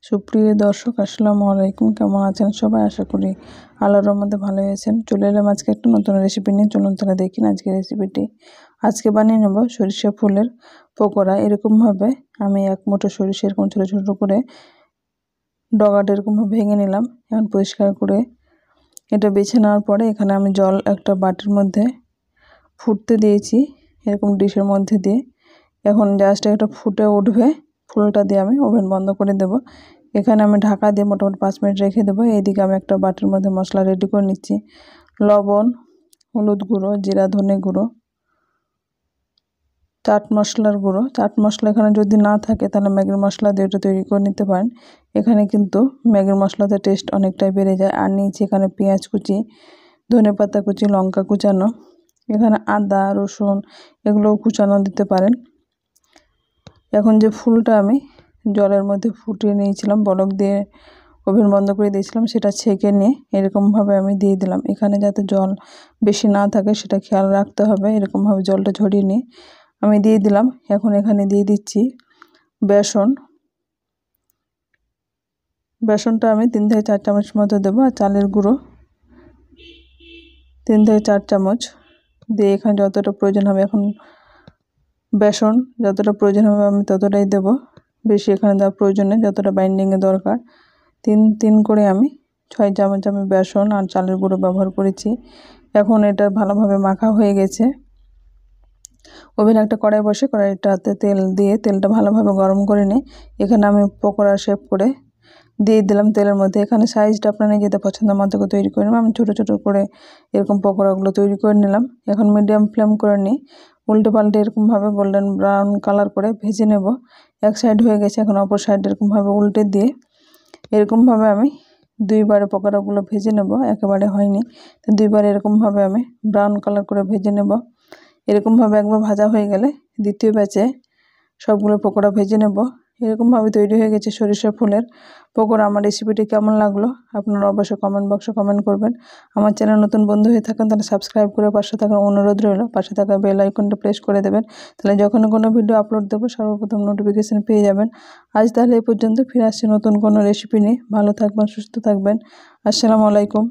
সুপ্রিয় দর্শক, আসসালামু আলাইকুম। কেমন আছেন সবাই? আশা করি আল্লাহর রহমতে ভালোই আছেন। চলে এলাম আজকে একটা নতুন রেসিপি নিয়ে। চলুন তাহলে দেখি আজকে রেসিপিটি। আজকে বানিয়ে নেব সরিষা ফুলের পকোড়া। এরকমভাবে আমি এক মুঠো সরিষা এরকম ছোটো ছোটো করে ডগাটা এরকমভাবে ভেঙে নিলাম। এখন পরিষ্কার করে এটা বেছে নেওয়ার পরে এখানে আমি জল একটা বাটির মধ্যে ফুটতে দিয়েছি, এরকম ডিশের মধ্যে দিয়ে। এখন জাস্ট একটা ফুটে উঠবে, ফুলটা দিয়ে আমি ওভেন বন্ধ করে দেব। এখানে আমি ঢাকা দিয়ে মোটামুটি 5 মিনিট রেখে দেবো। এইদিকে আমি একটা বাটির মধ্যে মশলা রেডি করে নিচ্ছি। লবণ, হলুদ গুঁড়ো, জিরা ধনে গুঁড়ো, চাট মশলার গুঁড়ো। চাট মশলা এখানে যদি না থাকে তাহলে ম্যাগির মশলা দিয়ে এটা তৈরি করে নিতে পারেন। এখানে কিন্তু ম্যাগির মশলাতে টেস্ট অনেকটাই বেড়ে যায়। আর নিয়েছি এখানে পেঁয়াজ কুচি, ধনেপাতা কুচি, লঙ্কা কুচানো, এখানে আদা রসুন এগুলোও কুচানো দিতে পারেন। এখন যে ফুলটা আমি জলের মধ্যে ফুটিয়ে নিয়েছিলাম, বলক দিয়ে ওভেন বন্ধ করে দিয়েছিলাম, সেটা ছেঁকে নিয়ে এরকমভাবে আমি দিয়ে দিলাম। এখানে যাতে জল বেশি না থাকে সেটা খেয়াল রাখতে হবে। এরকমভাবে জলটা ঝরিয়ে নিয়ে আমি দিয়ে দিলাম। এখন এখানে দিয়ে দিচ্ছি বেসন। বেসনটা আমি 3 থেকে 4 চামচ মতো দেবো। আর চালের গুঁড়ো 3 থেকে 4 চামচ দিয়ে এখানে যতটা প্রয়োজন হবে, এখন বেসন যতটা প্রয়োজন হবে আমি ততটাই দেব। বেশি এখানে দেওয়ার প্রয়োজন নেই, যতটা বাইন্ডিংয়ে দরকার। 3 করে আমি 6 চামচ আমি বেসন আর চালের গুঁড়ো ব্যবহার করেছি। এখন এটা ভালোভাবে মাখা হয়ে গেছে। ওভেনে একটা কড়াই বসে কড়াইটাতে তেল দিয়ে তেলটা ভালোভাবে গরম করে নিয়ে এখানে আমি পকোড়া শেপ করে দিয়ে দিলাম তেলের মধ্যে। এখানে সাইজটা আপনারা নিজেদের পছন্দ মতো করে তৈরি করে নেবেন। আমি ছোটো ছোটো করে এরকম পকোড়াগুলো তৈরি করে নিলাম। এখন মিডিয়াম ফ্লেম করে নিই উল্টে পাল্টে এরকমভাবে গোল্ডেন ব্রাউন কালার করে ভেজে নেব। এক সাইড হয়ে গেছে, এখন অপর সাইড এরকমভাবে উল্টে দিয়ে এরকমভাবে আমি 2বারে পকোড়াগুলো ভেজে নেব। একেবারে হয়নি, তো 2বার এরকমভাবে আমি ব্রাউন কালার করে ভেজে নেব। এরকমভাবে একবার ভাজা হয়ে গেলে দ্বিতীয় ব্যাচে সবগুলো পকোড়া ভেজে নেব। এরকমভাবে তৈরি হয়ে গেছে সরিষা ফুলের পকোড়া। আমার রেসিপিটি কেমন লাগলো আপনারা অবশ্যই কমেন্ট বক্সে কমেন্ট করবেন। আমার চ্যানেল নতুন বন্ধু হয়ে থাকেন তাহলে সাবস্ক্রাইব করে পাশে থাকার অনুরোধ রইল। পাশে থাকা বেল আইকনটা প্রেস করে দেবেন, তাহলে যখন কোনো ভিডিও আপলোড দেবো সর্বপ্রথম নোটিফিকেশন পেয়ে যাবেন। আজ তাহলে এই পর্যন্ত, ফিরে আসছি নতুন কোনো রেসিপি নিয়ে। ভালো থাকবেন, সুস্থ থাকবেন। আসসালামু আলাইকুম।